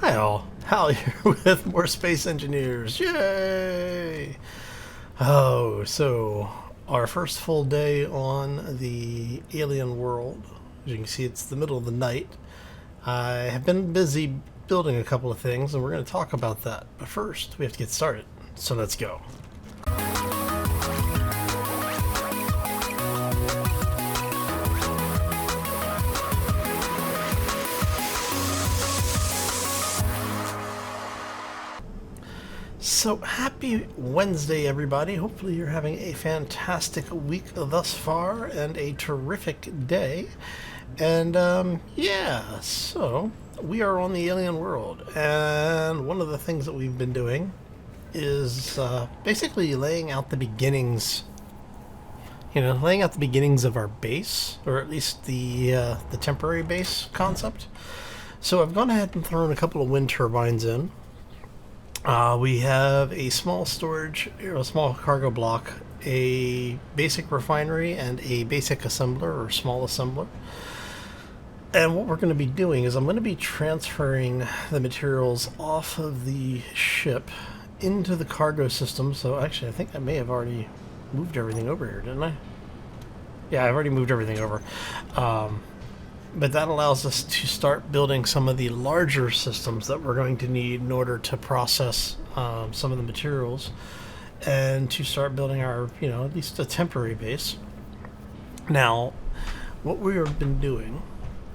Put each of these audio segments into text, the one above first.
Hi all, Hal here with more Space Engineers. Yay! Oh, so our first full day on the alien world. As you can see, it's the middle of the night. I have been busy building a couple of things, and we're going to talk about that. But first, we have to get started. So let's go. So happy Wednesday, everybody. Hopefully you're having a fantastic week thus far and a terrific day. And yeah, so we are on the alien world, and one of the things that we've been doing is basically laying out the beginnings. Laying out the beginnings of our base, or at least the temporary base concept. So I've gone ahead and thrown a couple of wind turbines in. We have a small storage, a small cargo block, a basic refinery, and a basic assembler or small assembler. And what we're going to be doing is I'm going to be transferring the materials off of the ship into the cargo system. So actually, I think I may have already moved everything over here, didn't I? Yeah, I've already moved everything over. But that allows us to start building some of the larger systems that we're going to need in order to process some of the materials and to start building our, at least a temporary base. Now, what we have been doing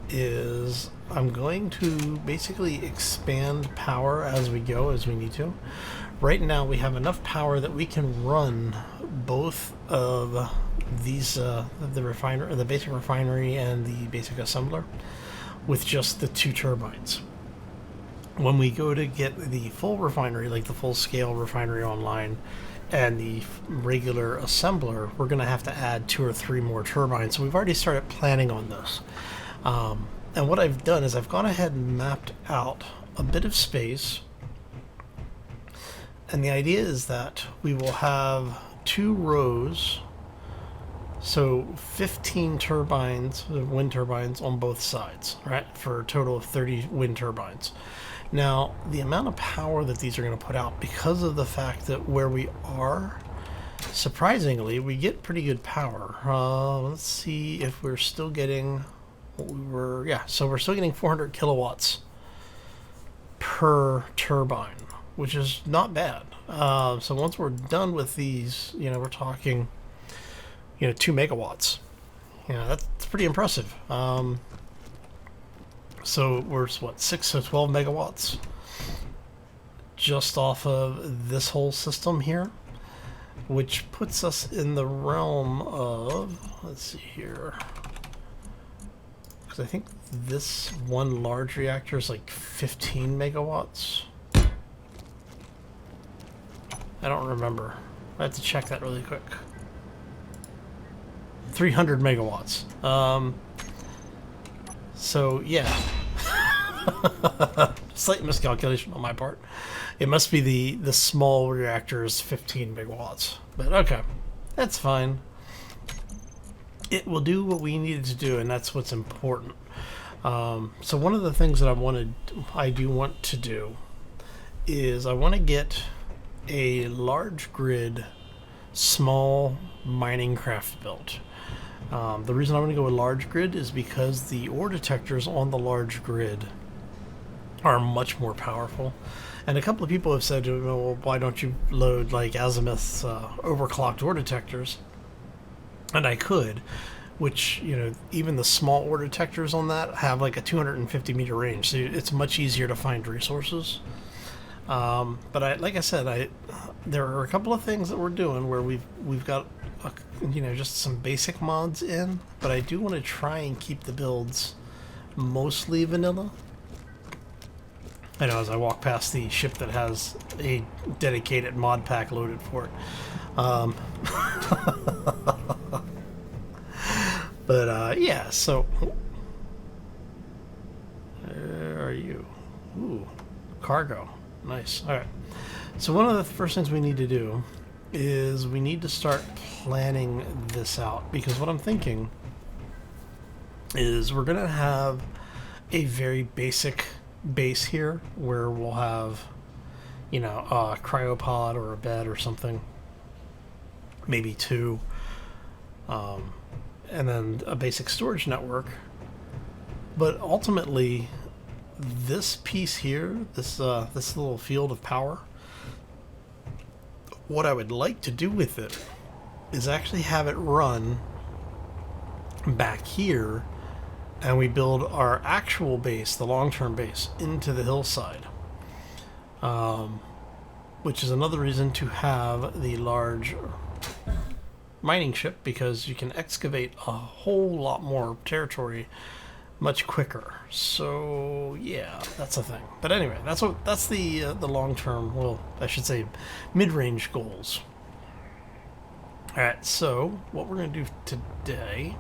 is I'm going to basically expand power as we go, as we need to. Right now, we have enough power that we can run both of these, the basic refinery and the basic assembler, with just the two turbines. When we go to get the full refinery, like the full scale refinery online, and the regular assembler, we're going to have to add 2 or 3 more turbines. So we've already started planning on this. And what I've done is I've gone ahead and mapped out a bit of space. And the idea is that we will have 2 rows, so 15 turbines, wind turbines on both sides, right? For a total of 30 wind turbines. Now, the amount of power that these are going to put out, because of the fact that where we are, surprisingly, we get pretty good power. Let's see if we're still getting what we were. Yeah, so we're still getting 400 kilowatts per turbine, which is not bad. So once we're done with these, we're talking, 2 megawatts. That's pretty impressive. So we're, 6 to 12 megawatts just off of this whole system here, which puts us in the realm of, let's see here, because I think this one large reactor is like 15 megawatts. I don't remember. I have to check that really quick. 300 megawatts. So, yeah. Slight miscalculation on my part. It must be the small reactor is 15 megawatts. But okay, that's fine. It will do what we needed to do, and that's what's important. So one of the things that I do want to do is I want to get a large grid, small mining craft built. The reason I want to go with large grid is because the ore detectors on the large grid are much more powerful. And a couple of people have said, well, why don't you load like Azimuth's overclocked ore detectors? And I could, which, even the small ore detectors on that have like a 250 meter range, so it's much easier to find resources. But like I said, there are a couple of things that we're doing where we've got just some basic mods in, but I do want to try and keep the builds mostly vanilla. I know, as I walk past the ship that has a dedicated mod pack loaded for it. But yeah, so where are you? Ooh, cargo. Nice. All right. So one of the first things we need to do is we need to start planning this out, because what I'm thinking is we're going to have a very basic base here where we'll have, you know, a cryopod or a bed or something, maybe two, and then a basic storage network. But ultimately, this piece here, this little field of power, what I would like to do with it is actually have it run back here, and we build our actual base, the long-term base, into the hillside. Which is another reason to have the large mining ship, because you can excavate a whole lot more territory much quicker. So yeah, that's a thing. But anyway, that's the long-term, well, I should say mid-range goals. All right, so what we're going to do today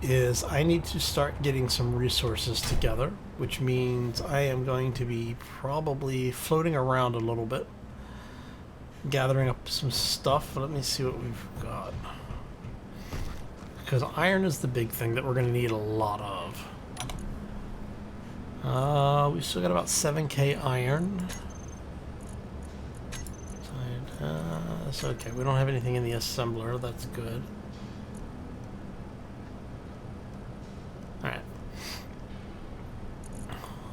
is I need to start getting some resources together, which means I am going to be probably floating around a little bit, gathering up some stuff. Let me see what we've got, because iron is the big thing that we're going to need a lot of. We still got about 7k iron. So okay, we don't have anything in the assembler. That's good. Alright.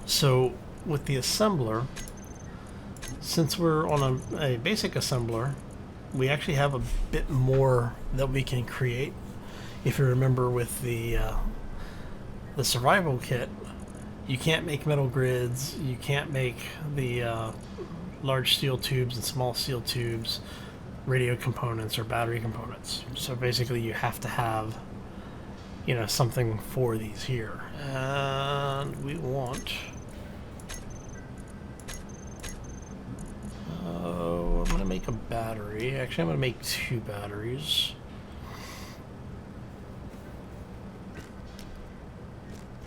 So with the assembler, since we're on a basic assembler, we actually have a bit more that we can create. If you remember with the survival kit, you can't make metal grids, you can't make the large steel tubes and small steel tubes, radio components or battery components. So basically you have to have, you know, something for these here. And we want, I'm going to make a battery. Actually, I'm going to make 2 batteries.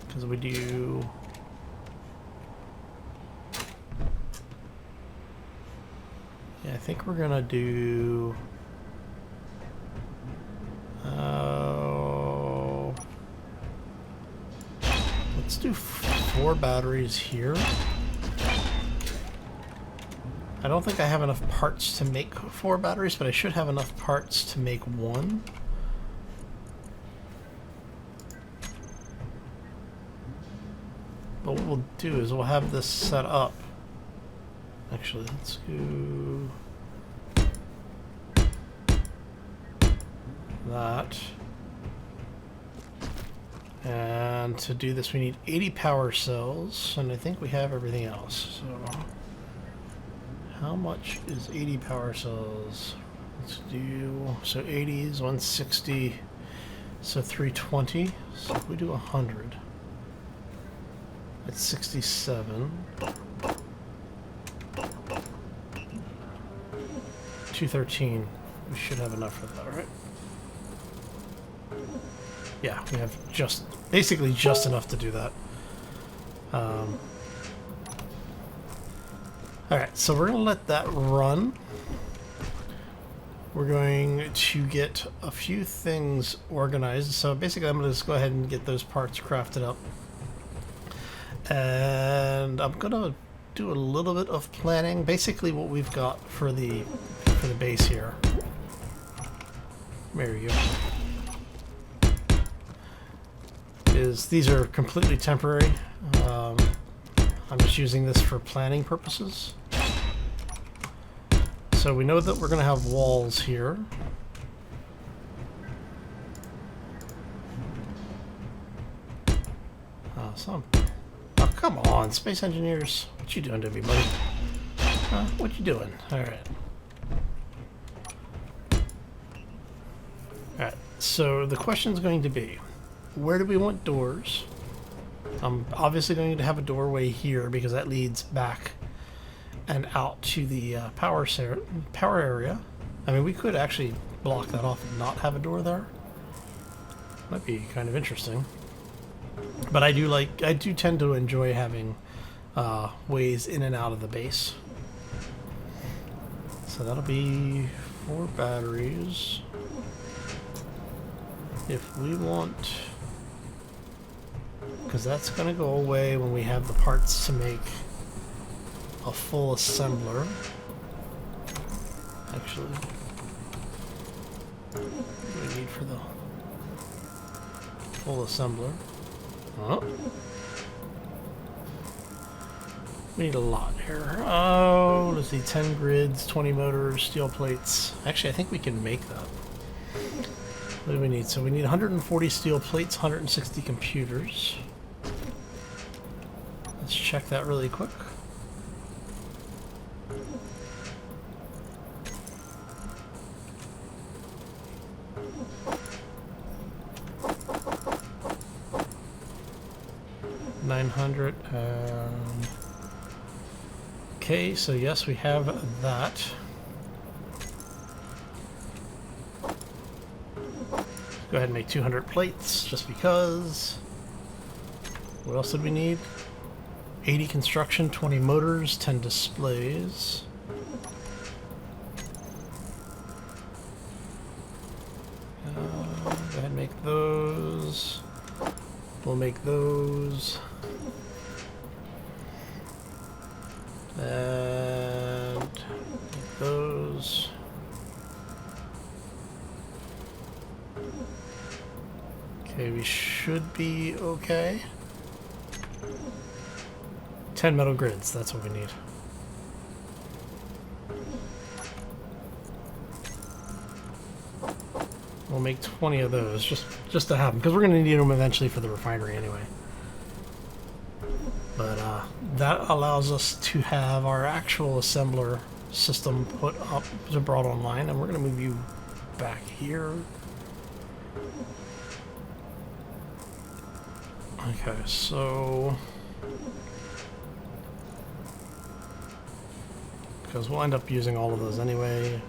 Because we do... Yeah, I think we're going to do... let's do 4 batteries here. I don't think I have enough parts to make 4 batteries, but I should have enough parts to make 1. But what we'll do is we'll have this set up. Actually, let's go that. And to do this, we need 80 power cells, and I think we have everything else. So, how much is 80 power cells? Let's do, so 80 is 160, so 320. So if we do 100, that's 67. 213. We should have enough for that, right? Yeah, we have basically just enough to do that. Alright, so we're going to let that run. We're going to get a few things organized. So basically I'm going to just go ahead and get those parts crafted up. And I'm going to do a little bit of planning. Basically what we've got for the base here. There you go. These are completely temporary. I'm just using this for planning purposes. So we know that we're going to have walls here. Oh, come on, space engineers. What you doing to me, buddy? What you doing? Alright. Alright, so the question is going to be, where do we want doors? I'm obviously going to have a doorway here because that leads back and out to the power area. I mean, we could actually block that off and not have a door there. Might be kind of interesting. But I do tend to enjoy having ways in and out of the base. So that'll be 4 batteries. If we want... because that's going to go away when we have the parts to make a full assembler. Actually, what do we need for the full assembler? Oh. We need a lot here. Oh, let's see, 10 grids, 20 motors, steel plates. Actually, I think we can make that. What do we need? So we need 140 steel plates, 160 computers. Let's check that really quick. Okay, so yes, we have that. Go ahead and make 200 plates, just because. What else did we need? 80 construction, 20 motors, 10 displays. Go ahead and make those. We'll make those. And make those. Okay, we should be okay. 10 metal grids, that's what we need. We'll make 20 of those, just to have them, because we're going to need them eventually for the refinery anyway. But that allows us to have our actual assembler system put up, brought online, and we're going to move you back here. Okay, so because we'll end up using all of those anyway.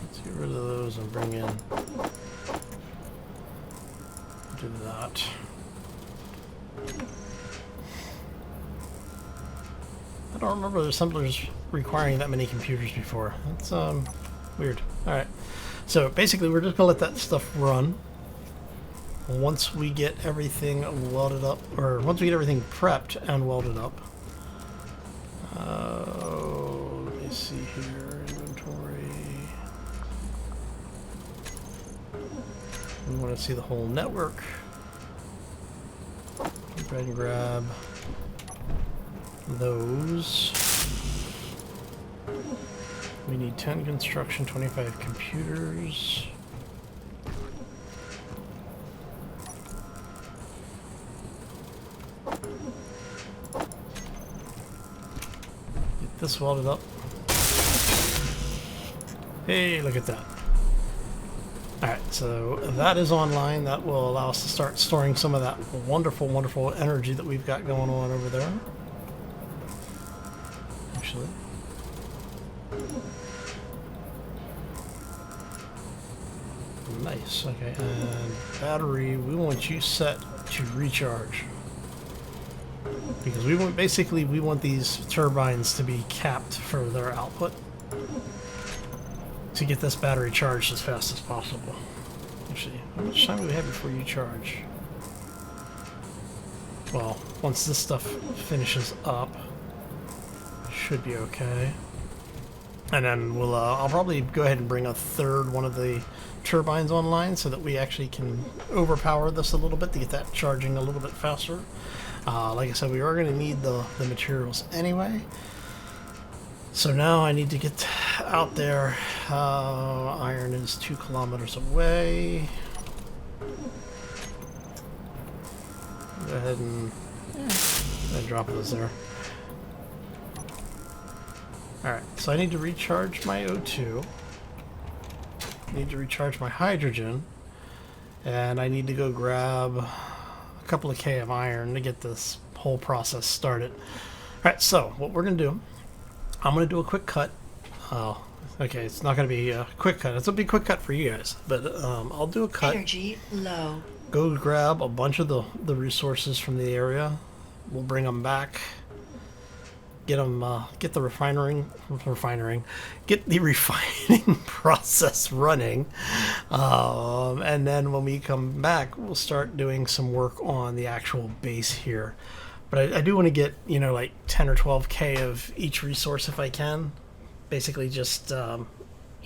Let's get rid of those and bring in. Do that. I don't remember the assemblers requiring that many computers before. That's weird. All right. So basically, we're just gonna let that stuff run. Once we get everything welded up, or once we get everything prepped and welded up. Let me see here, inventory. We want to see the whole network. Go ahead and grab those. We need 10 construction, 25 computers. This welded up. Hey, look at that. Alright, so that is online. That will allow us to start storing some of that wonderful, wonderful energy that we've got going on over there. Actually. Nice, okay. And battery, we want you set to recharge. Because we want, basically, we want these turbines to be capped for their output to get this battery charged as fast as possible. Actually, how much time do we have before you charge? Well, once this stuff finishes up, should be okay. And then we'll, I'll probably go ahead and bring a third one of the turbines online so that we actually can overpower this a little bit to get that charging a little bit faster. Like I said, we are going to need the materials anyway. So now I need to get out there. Iron is 2 kilometers away. Go ahead and drop those there. Alright, so I need to recharge my O2. I need to recharge my hydrogen. And I need to go grab a couple of K of iron to get this whole process started. Alright, so what we're going to do, I'm going to do a quick cut. Oh, okay, it's not going to be a quick cut. It's going to be a quick cut for you guys. But I'll do a cut. Energy low. Go grab a bunch of the resources from the area. We'll bring them back. get them, get the get the refining process running, and then when we come back, we'll start doing some work on the actual base here. But I do want to get, like 10 or 12K of each resource if I can. Basically just, go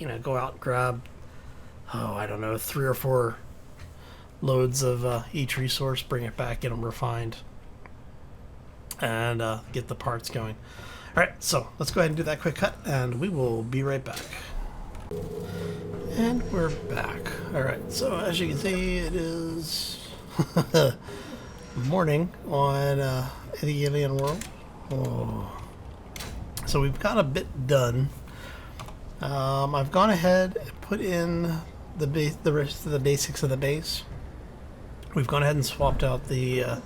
out and grab, I don't know, 3 or 4 loads of each resource, bring it back, get them refined, and get the parts going. Alright, so let's go ahead and do that quick cut, and we will be right back. And we're back. Alright, so as you can see, it is morning on the alien world. Oh. So we've got a bit done. I've gone ahead and put in the rest of the basics of the base. We've gone ahead and swapped out the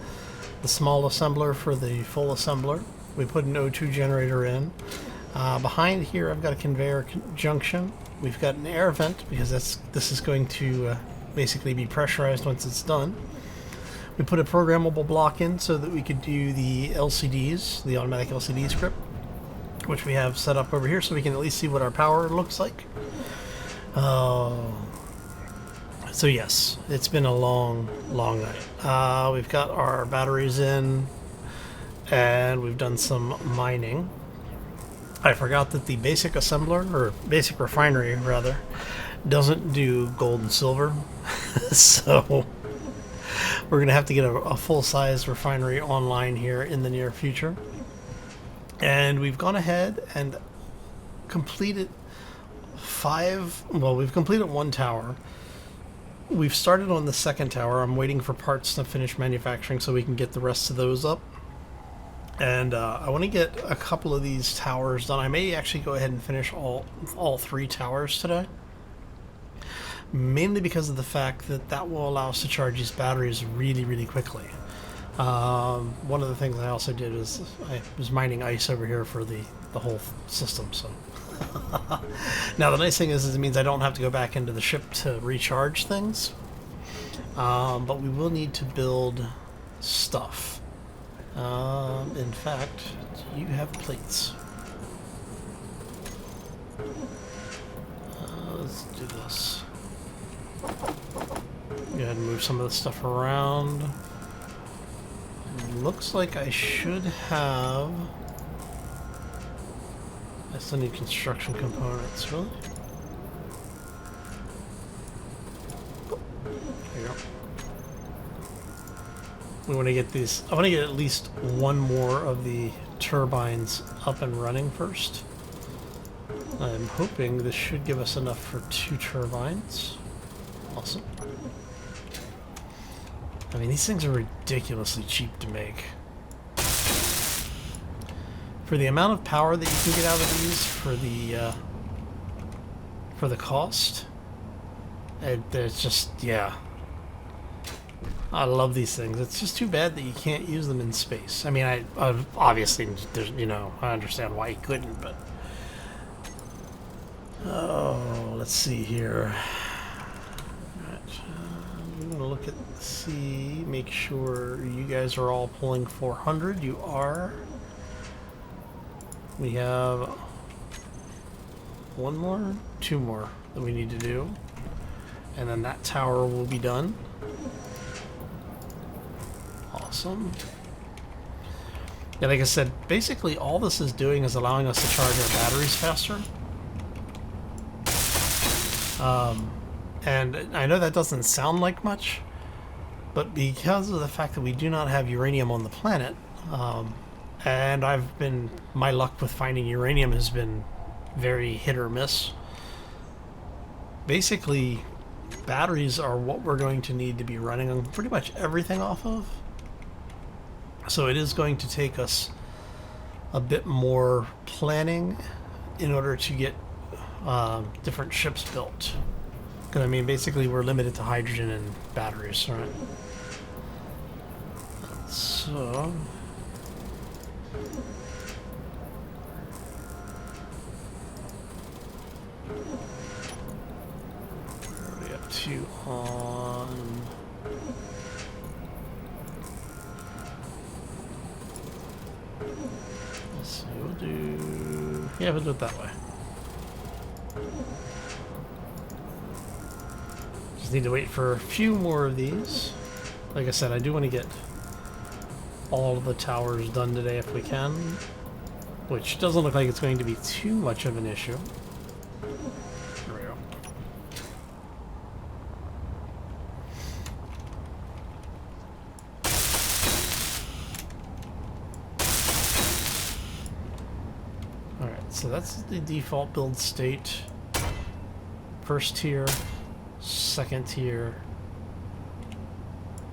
small assembler for the full assembler. We put an O2 generator in. Behind here, I've got a conveyor junction. We've got an air vent because this is going to basically be pressurized once it's done. We put a programmable block in so that we could do the LCDs, the automatic LCD script, which we have set up over here so we can at least see what our power looks like. So yes, it's been a long night. We've got our batteries in, and we've done some mining. I forgot that the basic assembler, or basic refinery rather, doesn't do gold and silver. So we're going to have to get a full-size refinery online here in the near future. And we've gone ahead and completed we've completed 1 tower. We've started on the 2nd tower. I'm waiting for parts to finish manufacturing so we can get the rest of those up. And I want to get a couple of these towers done. I may actually go ahead and finish all 3 towers today. Mainly because of the fact that will allow us to charge these batteries really quickly. One of the things I also did is I was mining ice over here for the whole system. So now the nice thing is it means I don't have to go back into the ship to recharge things. But we will need to build stuff. In fact, you have plates. Let's do this. Go ahead and move some of the stuff around. Looks like I should have... I still need construction components, really? There you go. We want to get these... I want to get at least one more of the turbines up and running first. I'm hoping this should give us enough for 2 turbines. Awesome. I mean, these things are ridiculously cheap to make. For the amount of power that you can get out of these, for the cost, it's just, yeah. I love these things. It's just too bad that you can't use them in space. I mean, I obviously, there's, I understand why you couldn't, but... Oh, let's see here. I'm going to look at make sure you guys are all pulling 400. You are. We have 1 more, 2 more that we need to do. And then that tower will be done. Awesome. Yeah, like I said, basically all this is doing is allowing us to charge our batteries faster. And I know that doesn't sound like much, but because of the fact that we do not have uranium on the planet, and my luck with finding uranium has been very hit or miss. Basically, batteries are what we're going to need to be running on pretty much everything off of. So it is going to take us a bit more planning in order to get different ships built. Because, I mean, basically we're limited to hydrogen and batteries, right? So... Where are we up to on... So we'll do... Yeah, we'll do it that way. Just need to wait for a few more of these. Like I said, I do want to get all of the towers done today if we can, which doesn't look like it's going to be too much of an issue. There we go. Alright, so that's the default build state. First tier, second tier,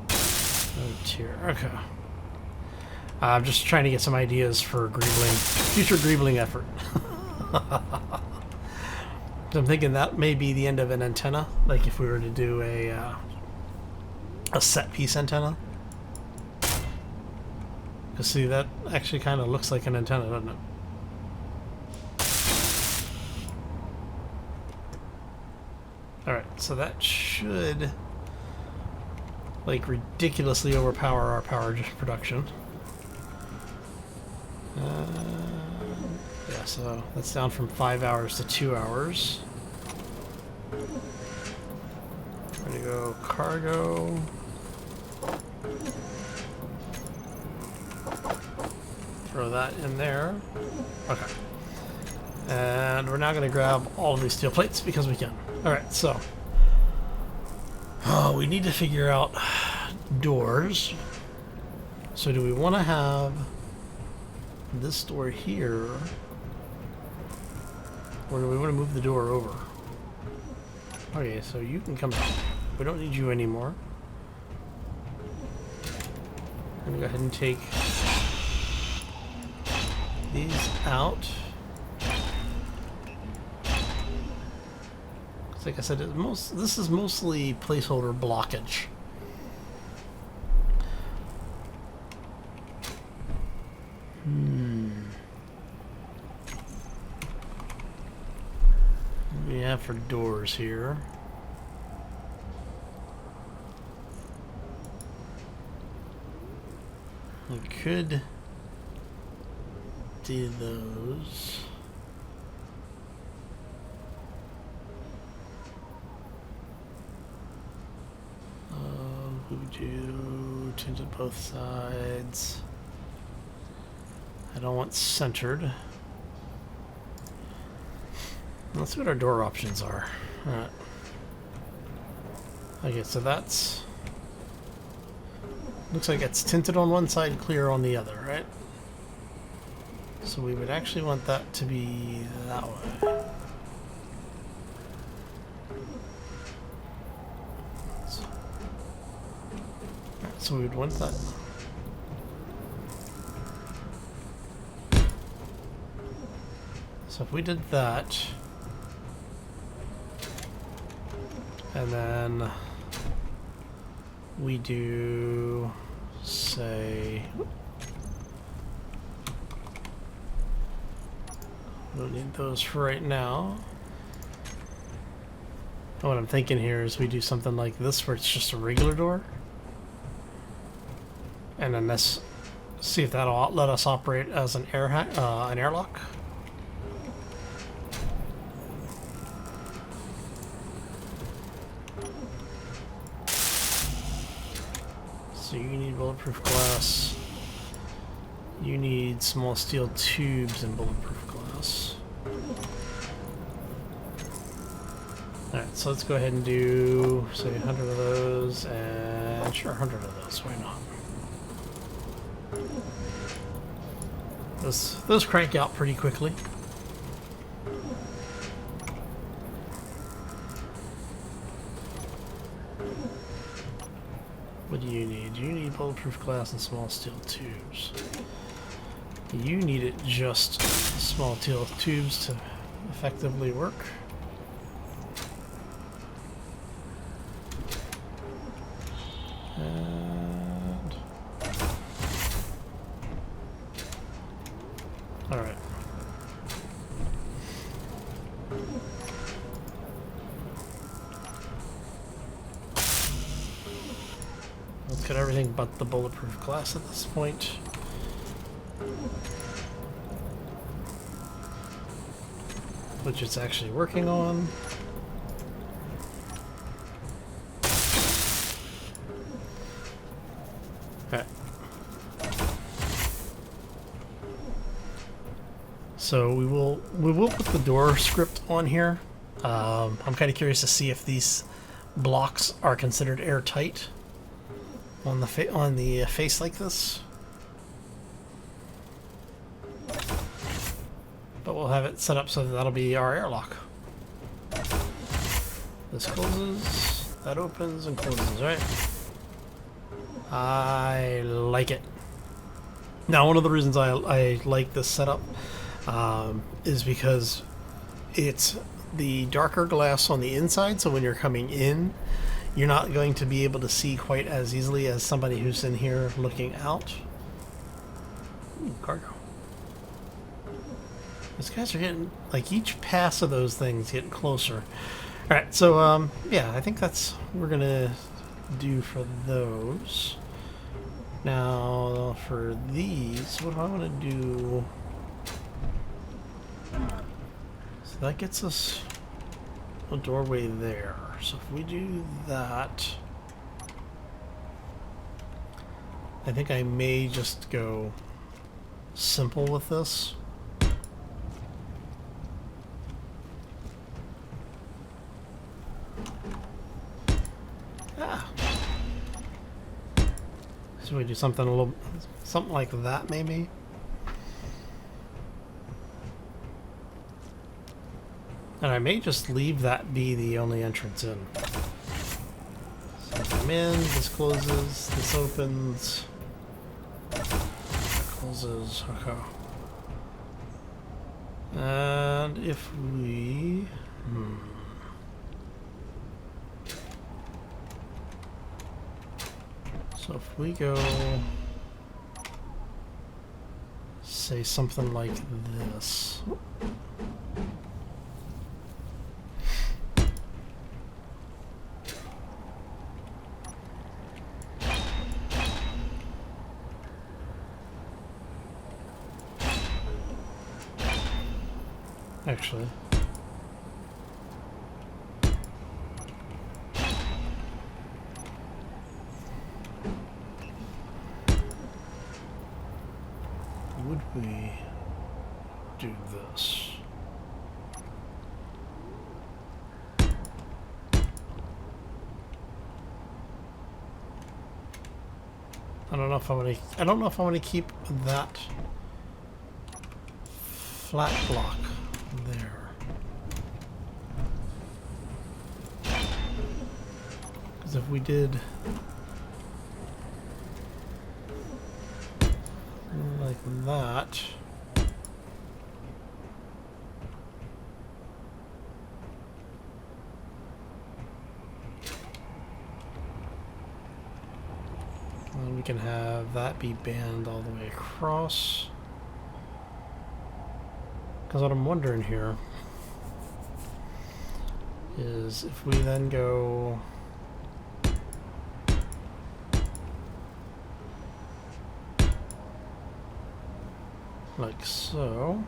third tier. Okay. I'm just trying to get some ideas for future greebling effort. I'm thinking that may be the end of an antenna, like if we were to do a set piece antenna. Because see, that actually kind of looks like an antenna, doesn't it? Alright, so that should like ridiculously overpower our power production. Yeah, so that's down from 5 hours to 2 hours. We're gonna go cargo. Throw that in there. Okay. And we're now gonna grab all of these steel plates because we can. Alright, so we need to figure out doors. So do we want to have this door here, or do we want to move the door over? Okay, so you can come back. We don't need you anymore. I'm gonna go ahead and take these out. Like I said, this is mostly placeholder blockage. What do we have for doors here? We could do those. We do tinted both sides. I don't want centered. Let's see what our door options are. Alright. Okay, so that's... Looks like it's tinted on one side, clear on the other, right? So we would actually want that to be that way. So we would want that. So if we did that, and then we do, say, we don't need those for right now. And what I'm thinking here is we do something like this where it's just a regular door. And then let's see if that'll let us operate as an airlock. So you need bulletproof glass. You need small steel tubes and bulletproof glass. Alright, so let's go ahead and do, say, 100 of those, and sure, 100 of those, why not? Those crank out pretty quickly. What do you need? You need bulletproof glass and small steel tubes. You need it just small steel tubes to effectively work. Alright. Let's get everything but the bulletproof glass at this point. which it's actually working on. Okay. So we will put the door script on here. I'm kind of curious to see if these blocks are considered airtight on the face like this. But we'll have it set up so that that'll be our airlock. This closes, that opens and closes, right? I like it. Now, one of the reasons I like this setup is because it's the darker glass on the inside, so when you're coming in, you're not going to be able to see quite as easily as somebody who's in here looking out. Ooh, cargo. These guys are getting, like, each pass of those things getting closer. Alright, so, yeah, I think that's what we're gonna do for those. Now, for these, what do I want to do? So that gets us a doorway there. So if we do that, I think I may just go simple with this. So we do something something like that, maybe. And I may just leave that be the only entrance in. So come in, this closes, this opens, that closes, okay. And if we... So if we go, say something like this. Actually. Would we do this? I don't know if I want to keep that flat block there. Because if we did like that, and we can have that be banned all the way across. Because what I'm wondering here is if we then go like so.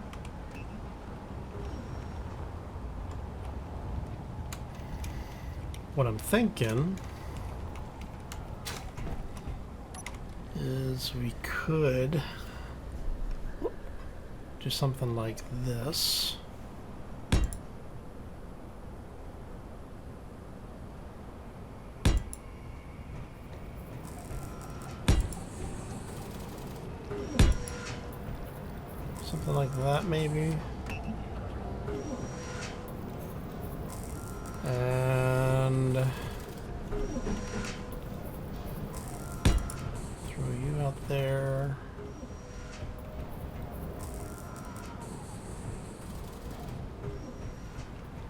What I'm thinking is we could do something like this. Something like that, maybe. And throw you out there.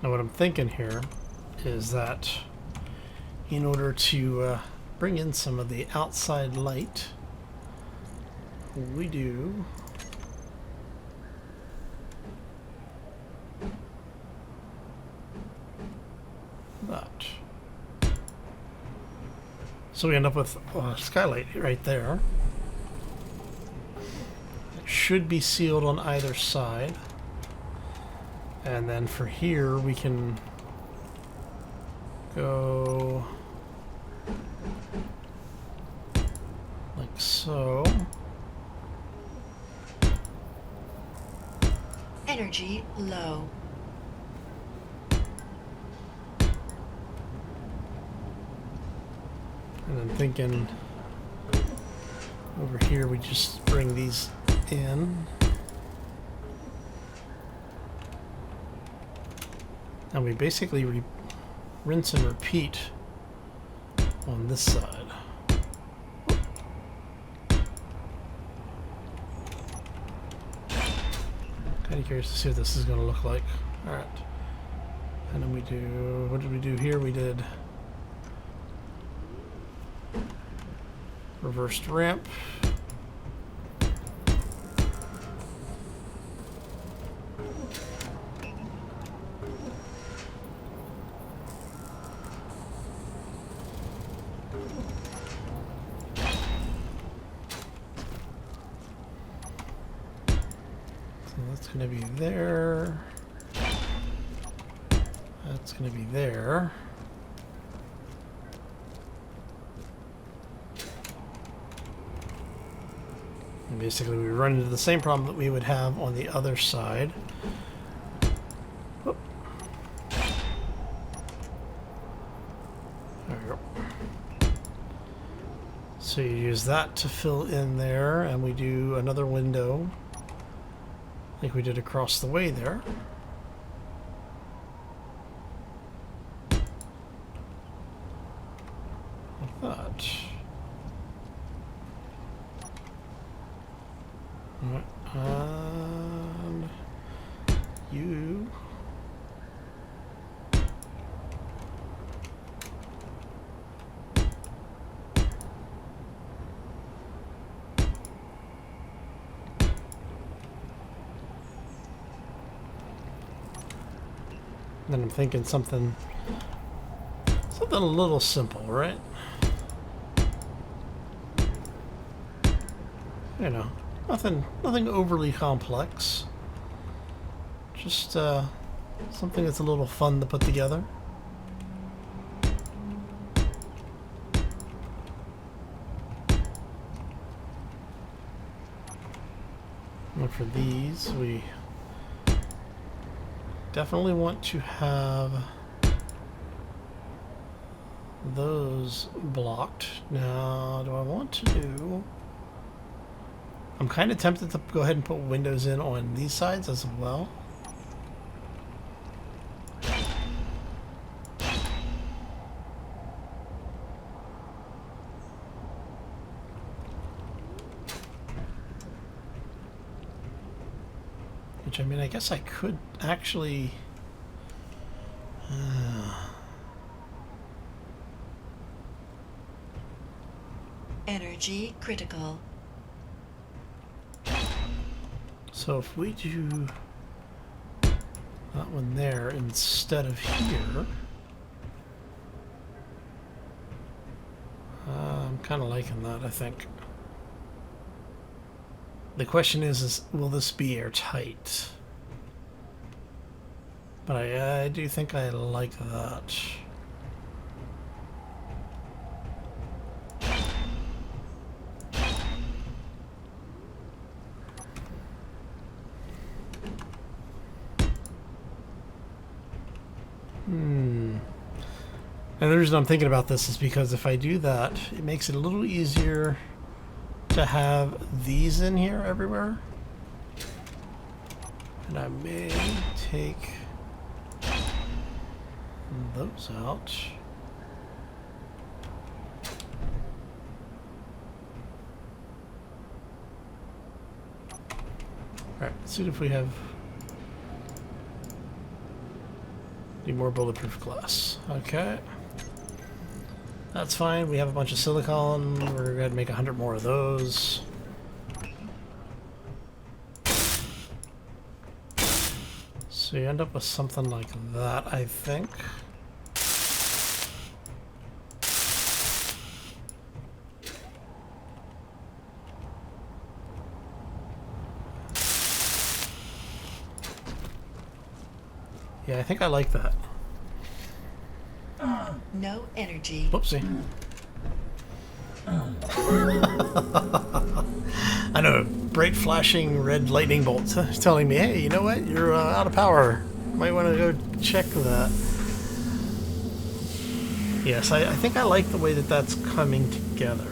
Now what I'm thinking here is that in order to bring in some of the outside light, we do that. So we end up with a skylight right there. It should be sealed on either side. And then for here, we can go like so. Energy low. And I'm thinking over here we just bring these in. And we basically rinse and repeat on this side. Kind of curious to see what this is going to look like. Alright. And then we do, what did we do here? We did reversed ramp. So that's going to be there. That's going to be there. And basically we run into the same problem that we would have on the other side. Whoop. There we go. So you use that to fill in there, and we do another window like we did across the way there. Like that. And you then I'm thinking something a little simple, right? You know, nothing overly complex. Just something that's a little fun to put together. And for these, we definitely want to have those blocked. Now, do I want to do... I'm kind of tempted to go ahead and put windows in on these sides as well. Which, I mean, I guess I could actually... Energy critical. So if we do that one there instead of here, I'm kind of liking that, I think. The question is will this be airtight? But I do think I like that. And the reason I'm thinking about this is because if I do that, it makes it a little easier to have these in here everywhere. And I may take those out. Alright, let's see if we have any more bulletproof glass. Okay. That's fine. We have a bunch of silicone. We're going to make 100 more of those. So you end up with something like that, I think. Yeah, I think I like that. No energy. Whoopsie. I know, bright flashing red lightning bolts telling me, hey, you know what? You're out of power. Might want to go check that. Yes, I think I like the way that that's coming together.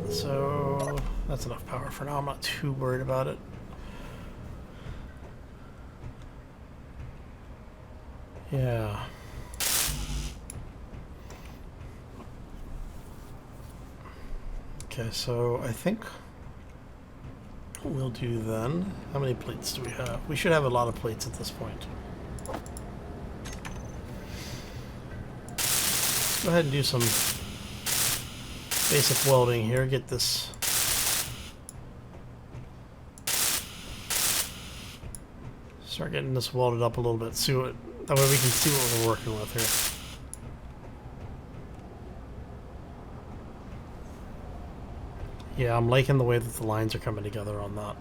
So that's enough power for now. I'm not too worried about it. Yeah. Okay, so I think what we'll do then. How many plates do we have? We should have a lot of plates at this point. Let's go ahead and do some basic welding here. Get this. Start getting this welded up a little bit. See what. That way we can see what we're working with here. Yeah, I'm liking the way that the lines are coming together on that.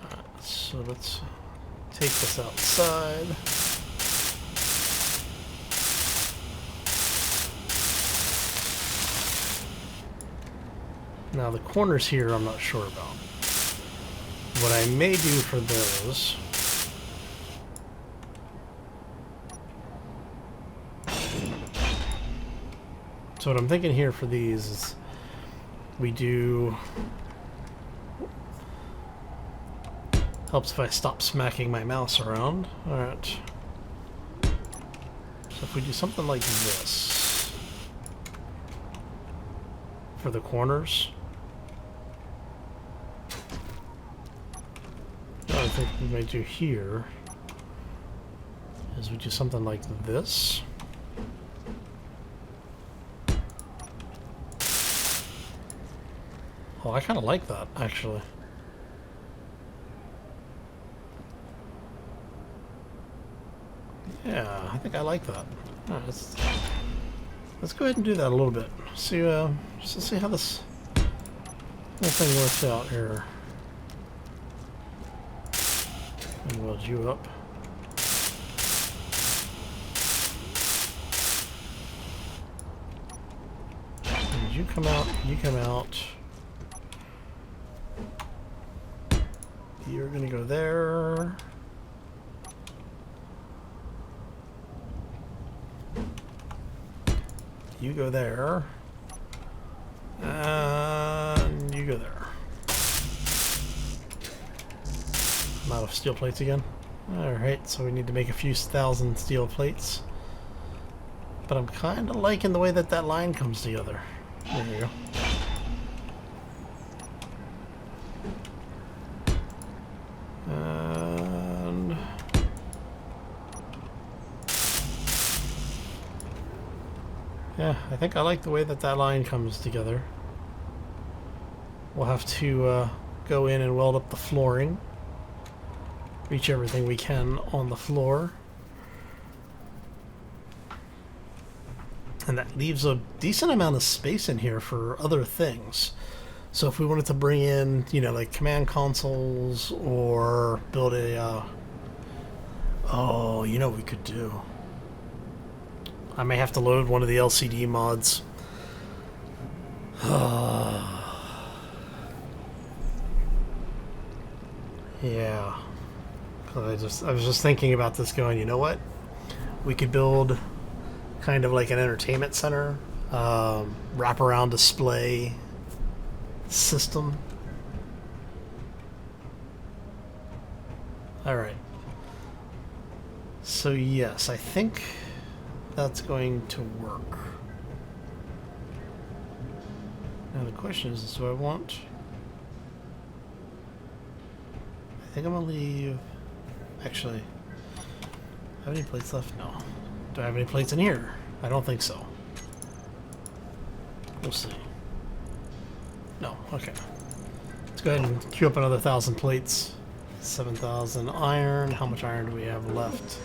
Alright, so let's take this outside. Now the corners here I'm not sure about. What I may do for those... So what I'm thinking here for these is we do... Helps if I stop smacking my mouse around. Alright. So if we do something like this for the corners. What I think we might do here is we do something like this. Oh, I kind of like that, actually. Yeah, I think I like that. All right, let's go ahead and do that a little bit. See, just to see how this whole thing works out here. And weld you up. And you come out. You come out. You're gonna go there. You go there. And you go there. I'm out of steel plates again. Alright, so we need to make a few thousand steel plates. But I'm kind of liking the way that that line comes together. There you go. And yeah, I think I like the way that that line comes together. We'll have to go in and weld up the flooring. Reach everything we can on the floor. And that leaves a decent amount of space in here for other things. So if we wanted to bring in, you know, like command consoles or build a... oh, you know what we could do? I may have to load one of the LCD mods. Yeah. I was just thinking about this going, you know what? We could build kind of like an entertainment center, wraparound display system. Alright. So yes, I think that's going to work. Now the question is, do I want... I think I'm gonna leave... Actually, have any plates left? No. Do I have any plates in here? I don't think so. We'll see. No, okay. Let's go ahead and queue up another 1,000 plates. 7,000 iron. How much iron do we have left?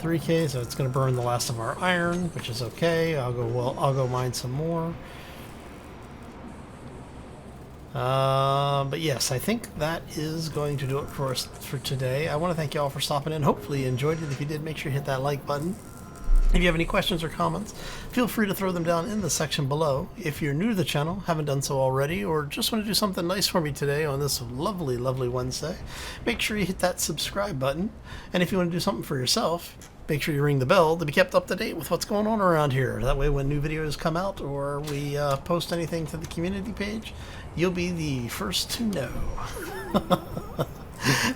3K, so it's going to burn the last of our iron, which is okay. I'll go mine some more. But yes, I think that is going to do it for us for today. I want to thank you all for stopping in. Hopefully you enjoyed it. If you did, make sure you hit that like button. If you have any questions or comments, feel free to throw them down in the section below. If you're new to the channel, haven't done so already, or just want to do something nice for me today on this lovely, lovely Wednesday, make sure you hit that subscribe button. And if you want to do something for yourself, make sure you ring the bell to be kept up to date with what's going on around here. That way when new videos come out or we post anything to the community page, you'll be the first to know.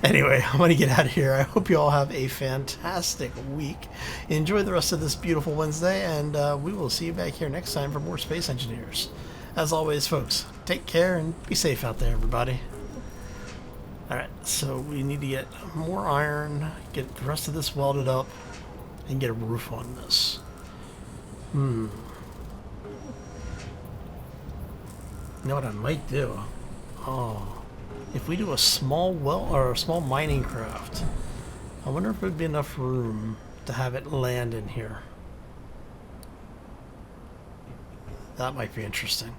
Anyway, I'm going to get out of here. I hope you all have a fantastic week. Enjoy the rest of this beautiful Wednesday, and we will see you back here next time for more Space Engineers. As always, folks, take care and be safe out there, everybody. Alright, so we need to get more iron, get the rest of this welded up, and get a roof on this. You know what I might do? If we do a small a small mining craft, I wonder if there'd be enough room to have it land in here. That might be interesting.